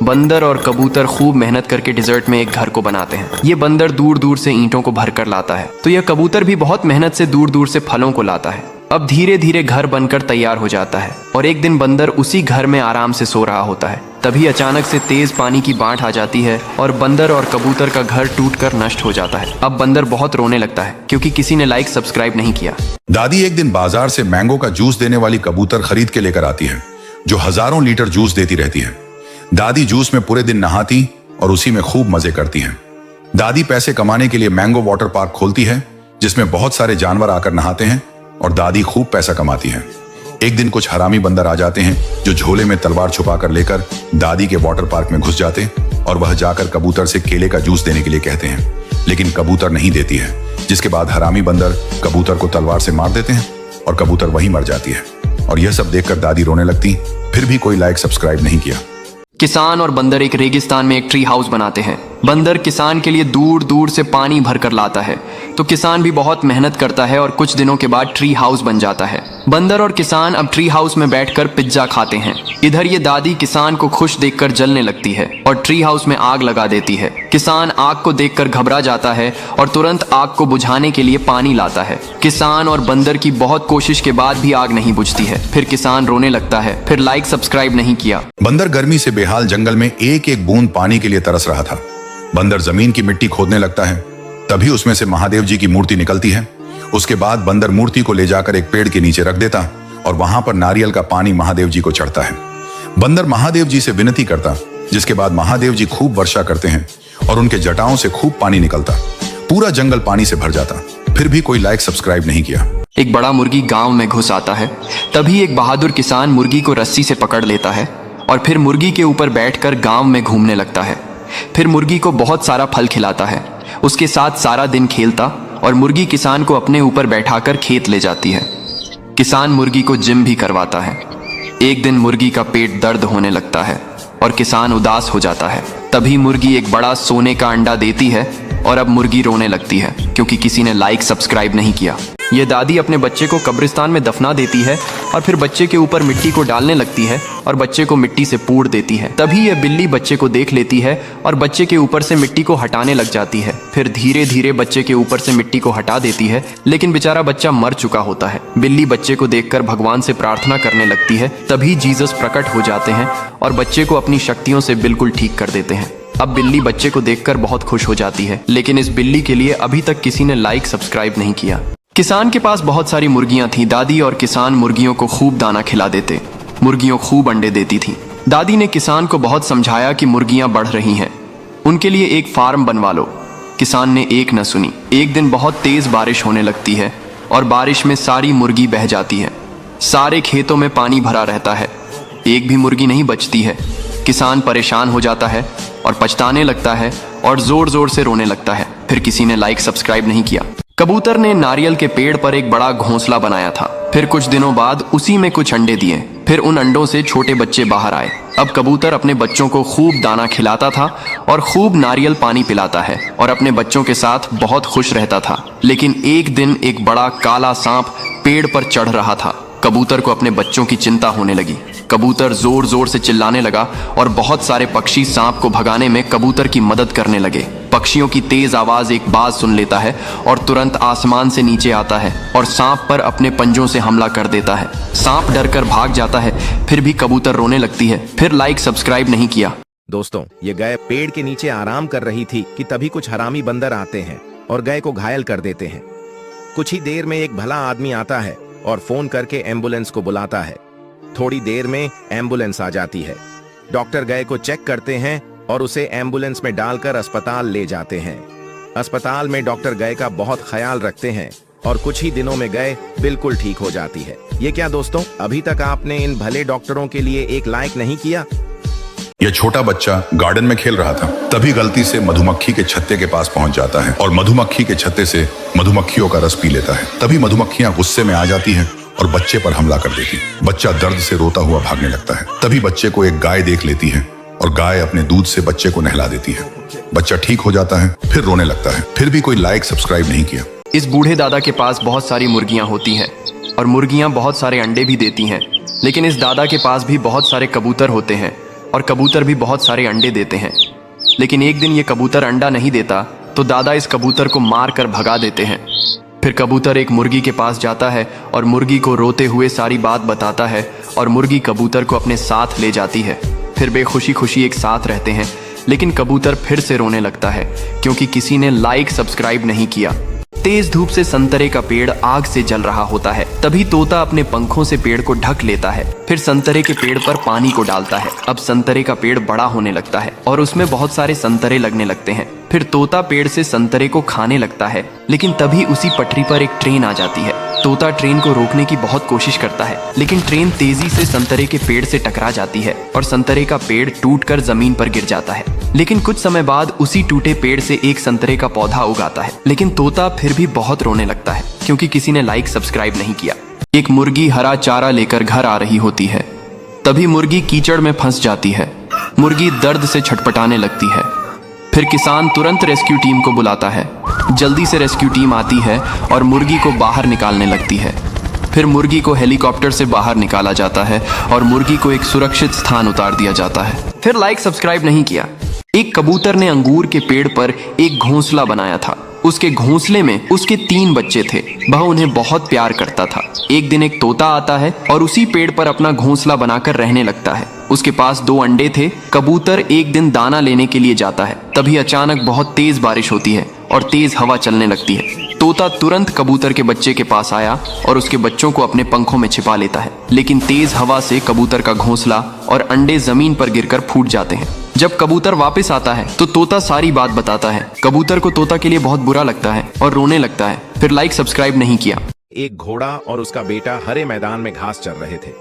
बंदर और कबूतर खूब मेहनत करके डिजर्ट में एक घर को बनाते हैं। ये बंदर दूर दूर से ईंटों को भरकर लाता है, तो यह कबूतर भी बहुत मेहनत से दूर दूर से फलों को लाता है। अब धीरे धीरे घर बनकर तैयार हो जाता है और एक दिन बंदर उसी घर में आराम से सो रहा होता है। तभी अचानक से तेज पानी की बाढ़ आ जाती है और बंदर और कबूतर का घर टूटकर नष्ट हो जाता है। अब बंदर बहुत रोने लगता है क्योंकि किसी ने लाइक सब्सक्राइब नहीं किया। दादी एक दिन बाजार से मैंगो का जूस देने वाली कबूतर खरीद के लेकर आती है, जो हजारों लीटर जूस देती रहती है। दादी जूस में पूरे दिन नहाती और उसी में खूब मजे करती हैं। दादी पैसे कमाने के लिए मैंगो वाटर पार्क खोलती है, जिसमें बहुत सारे जानवर आकर नहाते हैं और दादी खूब पैसा कमाती है। एक दिन कुछ हरामी बंदर आ जाते हैं, जो झोले में तलवार छुपाकर लेकर दादी के वाटर पार्क में घुस जाते और वह जाकर कबूतर से केले का जूस देने के लिए कहते हैं, लेकिन कबूतर नहीं देती है, जिसके बाद हरामी बंदर कबूतर को तलवार से मार देते हैं और कबूतर वहीं मर जाती है। और यह सब देखकर दादी रोने लगती, फिर भी कोई लाइक सब्सक्राइब नहीं किया। किसान और बंदर एक रेगिस्तान में एक ट्री हाउस बनाते हैं। बंदर किसान के लिए दूर दूर से पानी भरकर लाता है, तो किसान भी बहुत मेहनत करता है और कुछ दिनों के बाद ट्री हाउस बन जाता है। बंदर और किसान अब ट्री हाउस में बैठकर पिज्जा खाते हैं। इधर ये दादी किसान को खुश देखकर जलने लगती है और ट्री हाउस में आग लगा देती है। किसान आग को देखकर घबरा जाता है और तुरंत आग को बुझाने के लिए पानी लाता है। किसान और बंदर की बहुत कोशिश के बाद भी आग नहीं बुझती है। फिर किसान रोने लगता है, फिर लाइक सब्सक्राइब नहीं किया। बंदर गर्मी से बेहाल जंगल में एक एक बूंद पानी के लिए तरस रहा था। बंदर जमीन की मिट्टी खोदने लगता है, तभी उसमें से महादेव जी की मूर्ति निकलती है। उसके बाद बंदर मूर्ति को ले जाकर एक पेड़ के नीचे रख देता और वहां पर नारियल का पानी महादेव जी को चढ़ता है। बंदर महादेव जी से विनती करता, जिसके बाद महादेव जी खूब वर्षा करते हैं और उनके जटाओं से खूब पानी निकलता। पूरा जंगल पानी से भर जाता, फिर भी कोई लाइक सब्सक्राइब नहीं किया। एक बड़ा मुर्गी गांव में घुस आता है। तभी एक बहादुर किसान मुर्गी को रस्सी से पकड़ लेता है और फिर मुर्गी के ऊपर बैठकर गांव में घूमने लगता है। फिर मुर्गी को बहुत सारा फल खिलाता है, उसके साथ सारा दिन खेलता और मुर्गी किसान को अपने ऊपर बैठाकर खेत ले जाती है। किसान मुर्गी को जिम भी करवाता है। एक दिन मुर्गी का पेट दर्द होने लगता है और किसान उदास हो जाता है। तभी मुर्गी एक बड़ा सोने का अंडा देती है और अब मुर्गी रोने लगती है क्योंकि किसी ने लाइक सब्सक्राइब नहीं किया। ये दादी अपने बच्चे को कब्रिस्तान में दफना देती है और फिर बच्चे के ऊपर मिट्टी को डालने लगती है और बच्चे को मिट्टी से पूर देती है। तभी यह बिल्ली बच्चे को देख लेती है और बच्चे के ऊपर से मिट्टी को हटाने लग जाती है। फिर धीरे धीरे बच्चे के ऊपर से मिट्टी को हटा देती है, लेकिन बेचारा बच्चा मर चुका होता है। बिल्ली बच्चे को देखकर भगवान से प्रार्थना करने लगती है। तभी जीसस प्रकट हो जाते हैं और बच्चे को अपनी शक्तियों से बिल्कुल ठीक कर देते हैं। अब बिल्ली बच्चे को देखकर बहुत खुश हो जाती है, लेकिन इस बिल्ली के लिए अभी तक किसी ने लाइक सब्सक्राइब नहीं किया। किसान के पास बहुत सारी मुर्गियां थीं। दादी और किसान मुर्गियों को खूब दाना खिला देते। मुर्गियों खूब अंडे देती थीं। दादी ने किसान को बहुत समझाया कि मुर्गियां बढ़ रही हैं, उनके लिए एक फार्म बनवा लो। किसान ने एक न सुनी। एक दिन बहुत तेज बारिश होने लगती है और बारिश में सारी मुर्गी बह जाती है। सारे खेतों में पानी भरा रहता है, एक भी मुर्गी नहीं बचती है। किसान परेशान हो जाता है और पछताने लगता है और जोर जोर से रोने लगता है। फिर किसी ने लाइक सब्सक्राइब नहीं किया। कबूतर ने नारियल के पेड़ पर एक बड़ा घोंसला बनाया था। फिर कुछ दिनों बाद उसी में कुछ अंडे दिए। फिर उन अंडों से छोटे बच्चे बाहर आए। अब कबूतर अपने बच्चों को खूब दाना खिलाता था और खूब नारियल पानी पिलाता है और अपने बच्चों के साथ बहुत खुश रहता था। लेकिन एक दिन एक बड़ा काला सांप पेड़ पर चढ़ रहा था। कबूतर को अपने बच्चों की चिंता होने लगी। कबूतर जोर जोर से चिल्लाने लगा और बहुत सारे पक्षी सांप को भगाने में कबूतर की मदद करने लगे। पक्षियों की तेज आवाज एक बाज सुन लेता है और तुरंत आसमान से नीचे आता है और सांप पर अपने पंजों से हमला कर देता है। सांप डरकर भाग जाता है, फिर भी कबूतर रोने लगती है। फिर लाइक सब्सक्राइब नहीं किया। दोस्तों, ये गाय पेड़ के नीचे आराम कर रही थी कि तभी कुछ हरामी बंदर आते हैं और गाय को घायल कर देते हैं। कुछ ही देर में एक भला आदमी आता है और फोन करके एम्बुलेंस को बुलाता है। थोड़ी देर में एम्बुलेंस आ जाती है। डॉक्टर गाय को चेक करते हैं और उसे एम्बुलेंस में डालकर अस्पताल ले जाते हैं। अस्पताल में डॉक्टर गाय का बहुत ख्याल रखते हैं और कुछ ही दिनों में गाय बिल्कुल ठीक हो जाती है। ये क्या दोस्तों, अभी तक आपने इन भले डॉक्टरों के लिए एक लाइक नहीं किया? यह छोटा बच्चा गार्डन में खेल रहा था, तभी गलती से मधुमक्खी के छत्ते के पास पहुंच जाता है और मधुमक्खी के छत्ते से मधुमक्खियों का रस पी लेता है। तभी मधुमक्खियां गुस्से में आ जाती हैं और बच्चे पर हमला कर देती। बच्चा दर्द से रोता हुआ भागने लगता है। तभी बच्चे को एक गाय देख लेती है और गाय अपने दूध से बच्चे को नहला देती है। बच्चा ठीक हो जाता है, फिर रोने लगता है। फिर भी कोई लाइक सब्सक्राइब नहीं किया। इस बूढ़े दादा के पास बहुत सारी मुर्गियां होती हैं और मुर्गियां बहुत सारे अंडे भी देती हैं। लेकिन इस दादा के पास भी बहुत सारे कबूतर होते हैं और कबूतर भी बहुत सारे अंडे देते हैं। लेकिन एक दिन ये कबूतर अंडा नहीं देता तो दादा इस कबूतर को मार कर भगा देते हैं। फिर कबूतर एक मुर्गी के पास जाता है और मुर्गी को रोते हुए सारी बात बताता है और मुर्गी कबूतर को अपने साथ ले जाती है। फिर बेखुशी खुशी एक साथ रहते हैं, लेकिन कबूतर फिर से रोने लगता है क्योंकि किसी ने लाइक सब्सक्राइब नहीं किया। तेज धूप से संतरे का पेड़ आग से जल रहा होता है। तभी तोता अपने पंखों से पेड़ को ढक लेता है। फिर संतरे के पेड़ पर पानी को डालता है। अब संतरे का पेड़ बड़ा होने लगता है और उसमें बहुत सारे संतरे लगने लगते हैं। फिर तोता पेड़ से संतरे को खाने लगता है, लेकिन तभी उसी पटरी पर एक ट्रेन आ जाती है। तोता ट्रेन को रोकने की बहुत कोशिश करता है, लेकिन ट्रेन तेजी से संतरे के पेड़ से टकरा जाती है और संतरे का पेड़ टूटकर जमीन पर गिर जाता है। लेकिन कुछ समय बाद उसी टूटे पेड़ से एक संतरे का पौधा उगाता है। लेकिन तोता फिर भी बहुत रोने लगता है क्योंकि किसी ने लाइक सब्सक्राइब नहीं किया। एक मुर्गी हरा चारा लेकर घर आ रही होती है। तभी मुर्गी कीचड़ में फंस जाती है। मुर्गी दर्द से छटपटाने लगती है। फिर किसान तुरंत रेस्क्यू टीम को बुलाता है। जल्दी से रेस्क्यू टीम आती है और मुर्गी को बाहर निकालने लगती है। फिर मुर्गी को हेलीकॉप्टर से बाहर निकाला जाता है और मुर्गी को एक सुरक्षित स्थान उतार दिया जाता है। फिर लाइक सब्सक्राइब नहीं किया। एक कबूतर ने अंगूर के पेड़ पर एक घोंसला बनाया था। उसके घोंसले में उसके 3 बच्चे थे। वह उन्हें बहुत प्यार करता था। एक दिन एक तोता आता है और उसी पेड़ पर अपना घोंसला बनाकर रहने लगता है। उसके पास 2 अंडे थे। कबूतर एक दिन दाना लेने के लिए जाता है। तभी अचानक बहुत तेज बारिश होती है और तेज हवा चलने लगती है। तोता तुरंत कबूतर के बच्चे के पास आया और उसके बच्चों को अपने पंखों में छिपा लेता है। लेकिन तेज हवा से कबूतर का घोंसला और अंडे जमीन पर गिरकर फूट जाते हैं। जब कबूतर वापस आता है तो तोता सारी बात बताता है। कबूतर को तोता के लिए बहुत बुरा लगता है और रोने लगता है। फिर लाइक सब्सक्राइब नहीं किया। एक घोड़ा और उसका बेटा हरे मैदान में घास चर रहे थे।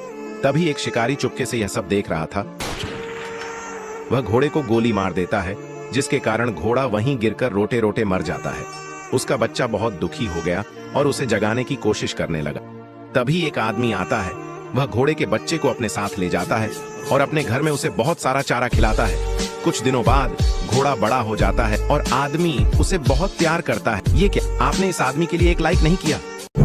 तभी एक शिकारी चुपके से यह सब देख रहा था। वह घोड़े को गोली मार देता है, जिसके कारण घोड़ा वहीं गिरकर रोते रोते मर जाता है। उसका बच्चा बहुत दुखी हो गया और उसे जगाने की कोशिश करने लगा। तभी एक आदमी आता है। वह घोड़े के बच्चे को अपने साथ ले जाता है और अपने घर में उसे बहुत सारा चारा खिलाता है। कुछ दिनों बाद घोड़ा बड़ा हो जाता है और आदमी उसे बहुत प्यार करता है। ये क्या, आपने इस आदमी के लिए एक लाइक नहीं किया?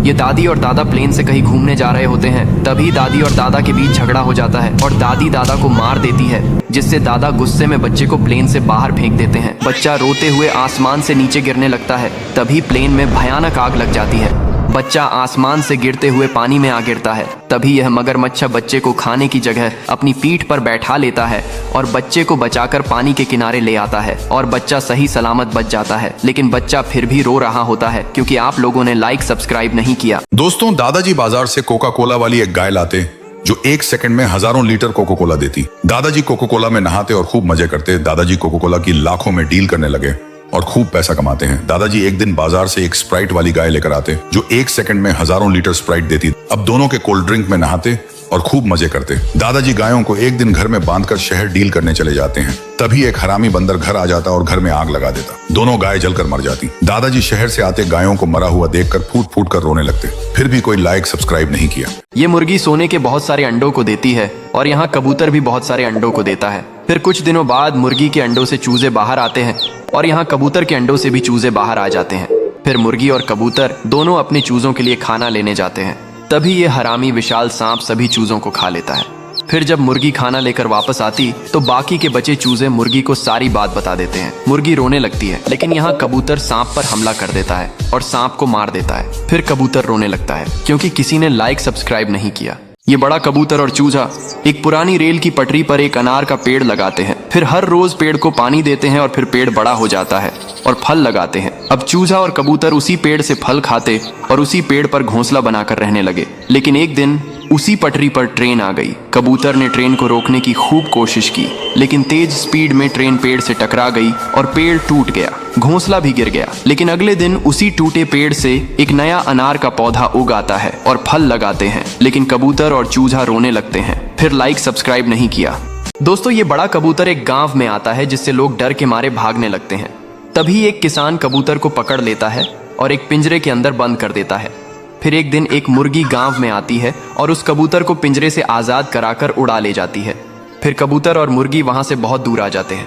ये दादी और दादा प्लेन से कहीं घूमने जा रहे होते हैं। तभी दादी और दादा के बीच झगड़ा हो जाता है और दादी दादा को मार देती है, जिससे दादा गुस्से में बच्चे को प्लेन से बाहर फेंक देते हैं। बच्चा रोते हुए आसमान से नीचे गिरने लगता है। तभी प्लेन में भयानक आग लग जाती है। बच्चा आसमान से गिरते हुए पानी में आ गिरता है। तभी यह मगरमच्छ बच्चे को खाने की जगह अपनी पीठ पर बैठा लेता है और बच्चे को बचाकर पानी के किनारे ले आता है और बच्चा सही सलामत बच जाता है। लेकिन बच्चा फिर भी रो रहा होता है क्योंकि आप लोगों ने लाइक सब्सक्राइब नहीं किया। दोस्तों, दादाजी बाजार से कोका कोला वाली एक गाय लाते जो 1 सेकंड में हजारों लीटर कोका कोला देती। दादाजी कोका कोला में नहाते और खूब मजे करते। दादाजी कोका कोला की लाखों में डील करने लगे और खूब पैसा कमाते हैं। दादाजी एक दिन बाजार से एक स्प्राइट वाली गाय लेकर आते जो 1 सेकंड में हजारों लीटर स्प्राइट देती। अब दोनों के कोल्ड ड्रिंक में नहाते और खूब मजे करते। दादाजी गायों को एक दिन घर में बांधकर शहर डील करने चले जाते हैं। तभी एक हरामी बंदर घर आ जाता और घर में आग लगा देता। दोनों गाय जलकर मर जाती। दादाजी शहर से आते गायों को मरा हुआ देखकर फूट फूट कर रोने लगते। फिर भी कोई लाइक सब्सक्राइब नहीं किया। ये मुर्गी सोने के बहुत सारे अंडों को देती है और यहाँ कबूतर भी बहुत सारे अंडों को देता है। फिर कुछ दिनों बाद मुर्गी के अंडों से चूजे बाहर आते हैं और यहाँ कबूतर के अंडों से भी चूजे बाहर आ जाते हैं। फिर मुर्गी और कबूतर दोनों अपने चूजों के लिए खाना लेने जाते हैं। तभी ये हरामी विशाल सांप सभी चूजों को खा लेता है। फिर जब मुर्गी खाना लेकर वापस आती तो बाकी के बचे चूजे मुर्गी को सारी बात बता देते हैं। मुर्गी रोने लगती है, लेकिन यहाँ कबूतर सांप पर हमला कर देता है और सांप को मार देता है। फिर कबूतर रोने लगता है क्योंकि किसी ने लाइक सब्सक्राइब नहीं किया। ये बड़ा कबूतर और चूजा एक पुरानी रेल की पटरी पर एक अनार का पेड़ लगाते हैं। फिर हर रोज पेड़ को पानी देते हैं और फिर पेड़ बड़ा हो जाता है और फल लगाते हैं। अब चूजा और कबूतर उसी पेड़ से फल खाते और उसी पेड़ पर घोंसला बनाकर रहने लगे। लेकिन एक दिन उसी पटरी पर ट्रेन आ गई। कबूतर ने ट्रेन को रोकने की खूब कोशिश की, लेकिन तेज स्पीड में ट्रेन पेड़ से टकरा गई और पेड़ टूट गया। घोंसला भी गिर गया। लेकिन अगले दिन उसी टूटे पेड़ से एक नया अनार का पौधा उग आता है और फल लगाते हैं। लेकिन कबूतर और चूजा रोने लगते हैं। फिर लाइक सब्सक्राइब नहीं किया। दोस्तों, ये बड़ा कबूतर एक गांव में आता है, जिससे लोग डर के मारे भागने लगते हैं। तभी एक किसान कबूतर को पकड़ लेता है और एक पिंजरे के अंदर बंद कर देता है। फिर एक दिन एक मुर्गी गांव में आती है और उस कबूतर को पिंजरे से आजाद कराकर उड़ा ले जाती है। फिर कबूतर और मुर्गी वहां से बहुत दूर आ जाते हैं।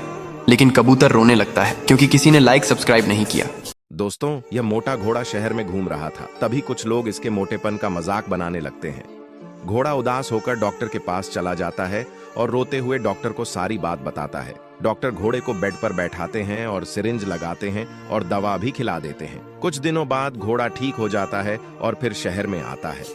लेकिन कबूतर रोने लगता है क्योंकि किसी ने लाइक सब्सक्राइब नहीं किया। दोस्तों, यह मोटा घोड़ा शहर में घूम रहा था। तभी कुछ लोग इसके मोटेपन का मजाक बनाने लगते हैं। घोड़ा उदास होकर डॉक्टर के पास चला जाता है और रोते हुए डॉक्टर को सारी बात बताता है। डॉक्टर घोड़े को बेड पर बैठाते हैं और सिरिंज लगाते हैं और दवा भी खिला देते हैं। कुछ दिनों बाद घोड़ा ठीक हो जाता है और फिर शहर में आता है।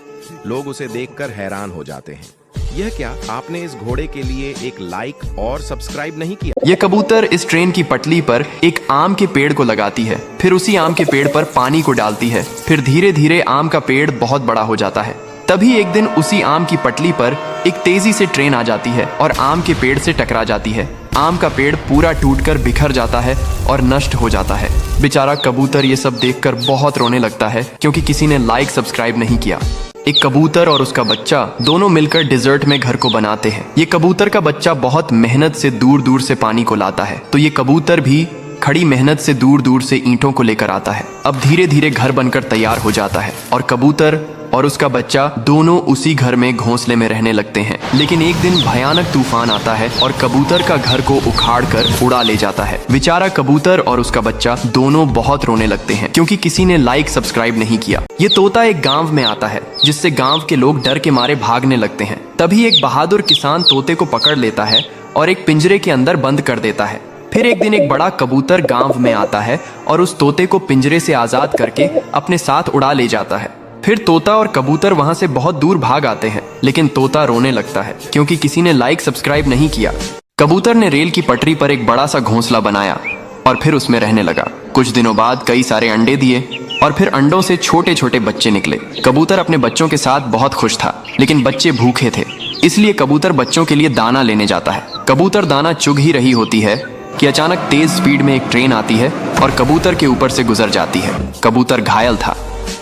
लोग उसे देखकर हैरान हो जाते हैं। यह क्या, आपने इस घोड़े के लिए एक लाइक और सब्सक्राइब नहीं किया? ये कबूतर इस ट्रेन की पटली पर एक आम के पेड़ को लगाती है, फिर उसी आम के पेड़ पर पानी को डालती है। फिर धीरे धीरे आम का पेड़ बहुत बड़ा हो जाता है। तभी एक दिन उसी आम की पटली पर एक तेजी से ट्रेन आ जाती है और आम के पेड़ से टकरा जाती है। आम का पेड़ पूरा टूटकर बिखर जाता है और नष्ट हो जाता है। बेचारा कबूतर ये सब देखकर बहुत रोने लगता है, क्योंकि किसी ने लाइक सब्सक्राइब नहीं किया। एक कबूतर और उसका बच्चा दोनों मिलकर डिजर्ट में घर को बनाते हैं। ये कबूतर का बच्चा बहुत मेहनत से दूर दूर से पानी को लाता है, तो ये कबूतर भी खड़ी मेहनत से दूर दूर से ईंटों को लेकर आता है। अब धीरे धीरे घर बनकर तैयार हो जाता है और कबूतर और उसका बच्चा दोनों उसी घर में घोंसले में रहने लगते हैं। लेकिन एक दिन भयानक तूफान आता है और कबूतर का घर को उखाड़कर उड़ा ले जाता है। बेचारा कबूतर और उसका बच्चा दोनों बहुत रोने लगते हैं, क्योंकि किसी ने लाइक सब्सक्राइब नहीं किया। ये तोता एक गांव में आता है, जिससे गांव के लोग डर के मारे भागने लगते हैं। तभी एक बहादुर किसान तोते को पकड़ लेता है और एक पिंजरे के अंदर बंद कर देता है। फिर एक दिन एक बड़ा कबूतर गांव में आता है और उस तोते को पिंजरे से आजाद करके अपने साथ उड़ा ले जाता है। फिर तोता और कबूतर वहां से बहुत दूर भाग आते हैं, लेकिन तोता रोने लगता है, क्योंकि किसी ने लाइक सब्सक्राइब नहीं किया। कबूतर ने रेल की पटरी पर एक बड़ा सा घोंसला बनाया और फिर उसमें रहने लगा। कुछ दिनों बाद कई सारे अंडे दिए और फिर अंडों से छोटे छोटे बच्चे निकले। कबूतर अपने बच्चों के साथ बहुत खुश था, लेकिन बच्चे भूखे थे, इसलिए कबूतर बच्चों के लिए दाना लेने जाता है। कबूतर दाना चुग ही रही होती है कि अचानक तेज स्पीड में एक ट्रेन आती है और कबूतर के ऊपर से गुजर जाती है। कबूतर घायल था।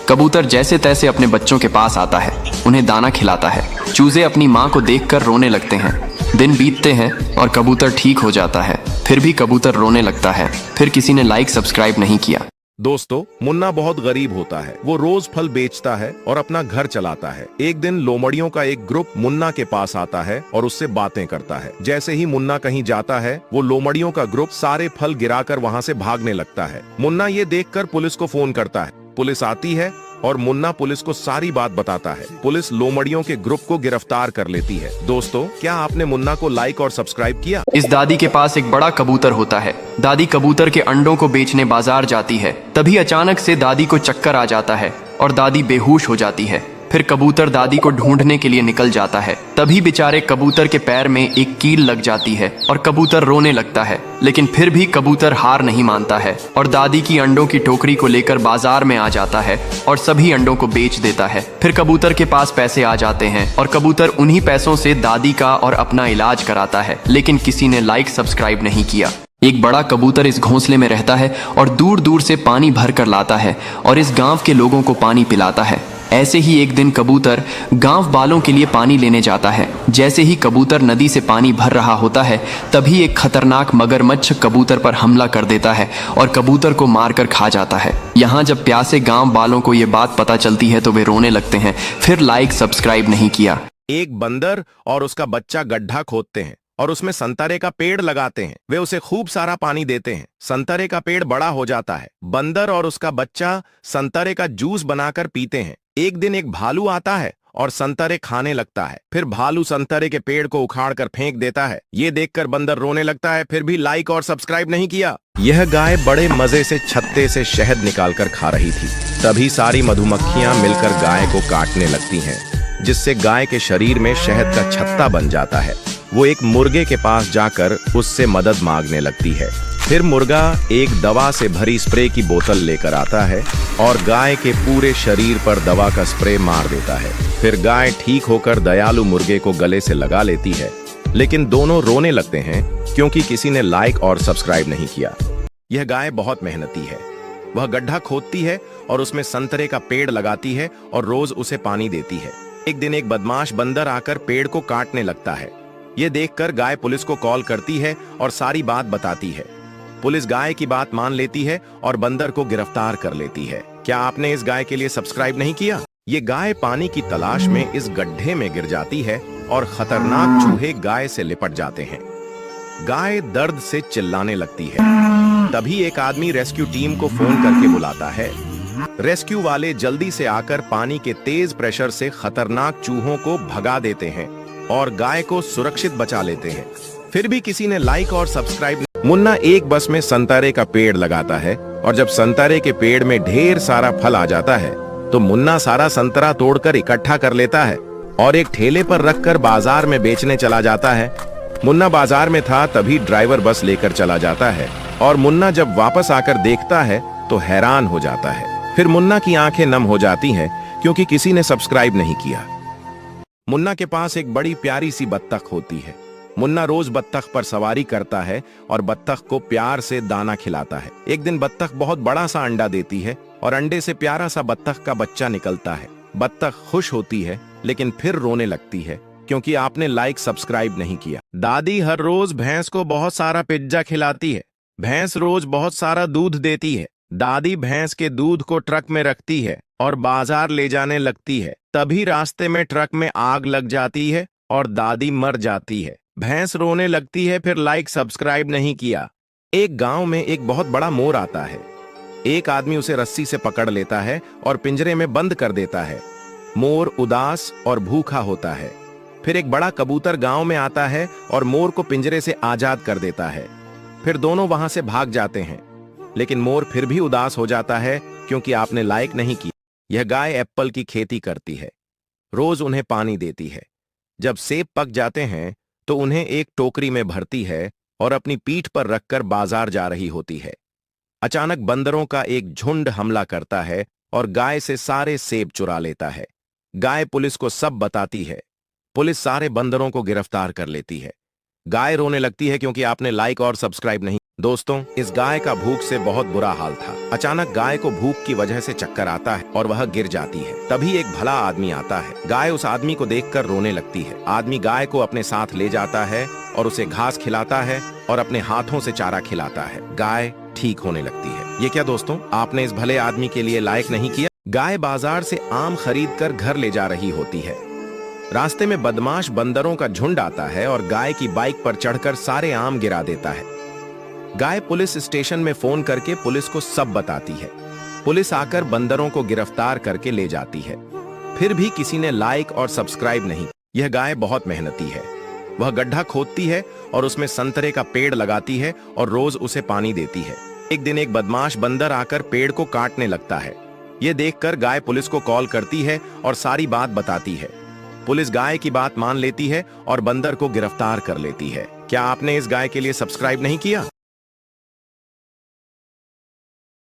कबूतर जैसे तैसे अपने बच्चों के पास आता है, उन्हें दाना खिलाता है। चूजे अपनी माँ को देखकर रोने लगते हैं। दिन बीतते हैं और कबूतर ठीक हो जाता है। फिर भी कबूतर रोने लगता है। फिर किसी ने लाइक सब्सक्राइब नहीं किया। दोस्तों, मुन्ना बहुत गरीब होता है। वो रोज फल बेचता है और अपना घर चलाता है। एक दिन लोमड़ियों का एक ग्रुप मुन्ना के पास आता है और उससे बातें करता है। जैसे ही मुन्ना कहीं जाता है, वो लोमड़ियों का ग्रुप सारे फल गिराकर वहाँ से भागने लगता है। मुन्ना ये देखकर पुलिस को फोन करता है। पुलिस आती है और मुन्ना पुलिस को सारी बात बताता है। पुलिस लोमड़ियों के ग्रुप को गिरफ्तार कर लेती है। दोस्तों, क्या आपने मुन्ना को लाइक और सब्सक्राइब किया? इस दादी के पास एक बड़ा कबूतर होता है। दादी कबूतर के अंडों को बेचने बाजार जाती है। तभी अचानक से दादी को चक्कर आ जाता है और दादी बेहोश हो जाती है। फिर कबूतर दादी को ढूंढने के लिए निकल जाता है। तभी बेचारे कबूतर के पैर में एक कील लग जाती है और कबूतर रोने लगता है। लेकिन फिर भी कबूतर हार नहीं मानता है और दादी की अंडों की टोकरी को लेकर बाजार में आ जाता है और सभी अंडों को बेच देता है। फिर कबूतर के पास पैसे आ जाते हैं और कबूतर उन्हीं पैसों से दादी का और अपना इलाज कराता है। लेकिन किसी ने लाइक सब्सक्राइब नहीं किया। एक बड़ा कबूतर इस घोंसले में रहता है और दूर दूर से पानी भर कर लाता है और इस गांव के लोगों को पानी पिलाता है। ऐसे ही एक दिन कबूतर गांव वालों के लिए पानी लेने जाता है। जैसे ही कबूतर नदी से पानी भर रहा होता है, तभी एक खतरनाक मगरमच्छ कबूतर पर हमला कर देता है और कबूतर को मारकर खा जाता है। यहाँ जब प्यासे गांव वालों को ये बात पता चलती है तो वे रोने लगते हैं। फिर लाइक सब्सक्राइब नहीं किया। एक बंदर और उसका बच्चा गड्ढा खोदते हैं और उसमें संतरे का पेड़ लगाते हैं। वे उसे खूब सारा पानी देते हैं। संतरे का पेड़ बड़ा हो जाता है। बंदर और उसका बच्चा संतरे का जूस बनाकर पीते हैं। एक दिन एक भालू आता है और संतरे खाने लगता है। फिर भालू संतरे के पेड़ को उखाड़कर फेंक देता है। ये देखकर बंदर रोने लगता है। फिर भी लाइक और सब्सक्राइब नहीं किया। यह गाय बड़े मजे से छत्ते से शहद निकालकर खा रही थी। तभी सारी मधुमक्खियां मिलकर गाय को काटने लगती हैं, जिससे गाय के शरीर में शहद का छत्ता बन जाता है। वो एक मुर्गे के पास जाकर उससे मदद मांगने लगती है। फिर मुर्गा एक दवा से भरी स्प्रे की बोतल लेकर आता है और गाय के पूरे शरीर पर दवा का स्प्रे मार देता है। फिर गाय ठीक होकर दयालु मुर्गे को गले से लगा लेती है। लेकिन दोनों रोने लगते हैं, क्योंकि किसी ने लाइक और सब्सक्राइब नहीं किया। यह गाय बहुत मेहनती है। वह गड्ढा खोदती है और उसमें संतरे का पेड़ लगाती है और रोज उसे पानी देती है। एक दिन एक बदमाश बंदर आकर पेड़ को काटने लगता है। ये देखकर गाय पुलिस को कॉल करती है और सारी बात बताती है। पुलिस गाय की बात मान लेती है और बंदर को गिरफ्तार कर लेती है। क्या आपने इस गाय के लिए सब्सक्राइब नहीं किया? ये गाय पानी की तलाश में इस गड्ढे में गिर जाती है और खतरनाक चूहे गाय से लिपट जाते हैं। गाय दर्द से चिल्लाने लगती है। तभी एक आदमी रेस्क्यू टीम को फोन करके बुलाता है रेस्क्यू वाले जल्दी से आकर पानी के तेज प्रेशर से खतरनाक चूहों को भगा देते हैं और गाय को सुरक्षित बचा लेते हैं। फिर भी किसी ने लाइक और सब्सक्राइब। मुन्ना एक बस में संतरे का पेड़ लगाता है और जब संतरे के पेड़ में ढेर सारा फल आ जाता है तो मुन्ना सारा संतरा तोड़कर इकट्ठा कर लेता है और एक ठेले पर रखकर बाजार में बेचने चला जाता है। मुन्ना बाजार में था तभी ड्राइवर बस लेकर चला जाता है और मुन्ना जब वापस आकर देखता है तो हैरान हो जाता है। फिर मुन्ना की आंखें नम हो जाती हैं क्योंकि किसी ने सब्सक्राइब नहीं किया। मुन्ना के पास एक बड़ी प्यारी सी बत्तख होती है। मुन्ना रोज बत्तख पर सवारी करता है और बत्तख को प्यार से दाना खिलाता है। एक दिन बत्तख बहुत बड़ा सा अंडा देती है और अंडे से प्यारा सा बत्तख का बच्चा निकलता है। बत्तख खुश होती है लेकिन फिर रोने लगती है क्योंकि आपने लाइक सब्सक्राइब नहीं किया। दादी हर रोज भैंस को बहुत सारा पिज्जा खिलाती है। भैंस रोज बहुत सारा दूध देती है। दादी भैंस के दूध को ट्रक में रखती है और बाजार ले जाने लगती है। तभी रास्ते में ट्रक में आग लग जाती है और दादी मर जाती है। भैंस रोने लगती है, फिर लाइक सब्सक्राइब नहीं किया। एक गांव में एक बहुत बड़ा मोर आता है। एक आदमी उसे रस्सी से पकड़ लेता है और पिंजरे में बंद कर देता है। मोर उदास और भूखा होता है। फिर एक बड़ा कबूतर गांव में आता है और मोर को पिंजरे से आजाद कर देता है। फिर दोनों वहां से भाग जाते हैं, लेकिन मोर फिर भी उदास हो जाता है क्योंकि आपने लाइक नहीं किया। यह गाय एप्पल की खेती करती है, रोज उन्हें पानी देती है। जब सेब पक जाते हैं तो उन्हें एक टोकरी में भरती है और अपनी पीठ पर रखकर बाजार जा रही होती है। अचानक बंदरों का एक झुंड हमला करता है और गाय से सारे सेब चुरा लेता है। गाय पुलिस को सब बताती है। पुलिस सारे बंदरों को गिरफ्तार कर लेती है। गाय रोने लगती है क्योंकि आपने लाइक और सब्सक्राइब नहीं। दोस्तों, इस गाय का भूख से बहुत बुरा हाल था। अचानक गाय को भूख की वजह से चक्कर आता है और वह गिर जाती है। तभी एक भला आदमी आता है। गाय उस आदमी को देखकर रोने लगती है। आदमी गाय को अपने साथ ले जाता है और उसे घास खिलाता है और अपने हाथों से चारा खिलाता है। गाय ठीक होने लगती है। ये क्या दोस्तों, आपने इस भले आदमी के लिए लाइक नहीं किया। गाय बाजार से आम खरीद कर घर ले जा रही होती है। रास्ते में बदमाश बंदरों का झुंड आता है और गाय की बाइक पर चढ़कर सारे आम गिरा देता है। गाय पुलिस स्टेशन में फोन करके पुलिस को सब बताती है। पुलिस आकर बंदरों को गिरफ्तार करके ले जाती है। फिर भी किसी ने लाइक और सब्सक्राइब नहीं। यह गाय बहुत मेहनती है। वह गड्ढा खोदती है और उसमें संतरे का पेड़ लगाती है और रोज उसे पानी देती है। एक दिन एक बदमाश बंदर आकर पेड़ को काटने लगता है। यह देखकर गाय पुलिस को कॉल करती है और सारी बात बताती है। पुलिस गाय की बात मान लेती है और बंदर को गिरफ्तार कर लेती है। क्या आपने इस गाय के लिए सब्सक्राइब नहीं किया?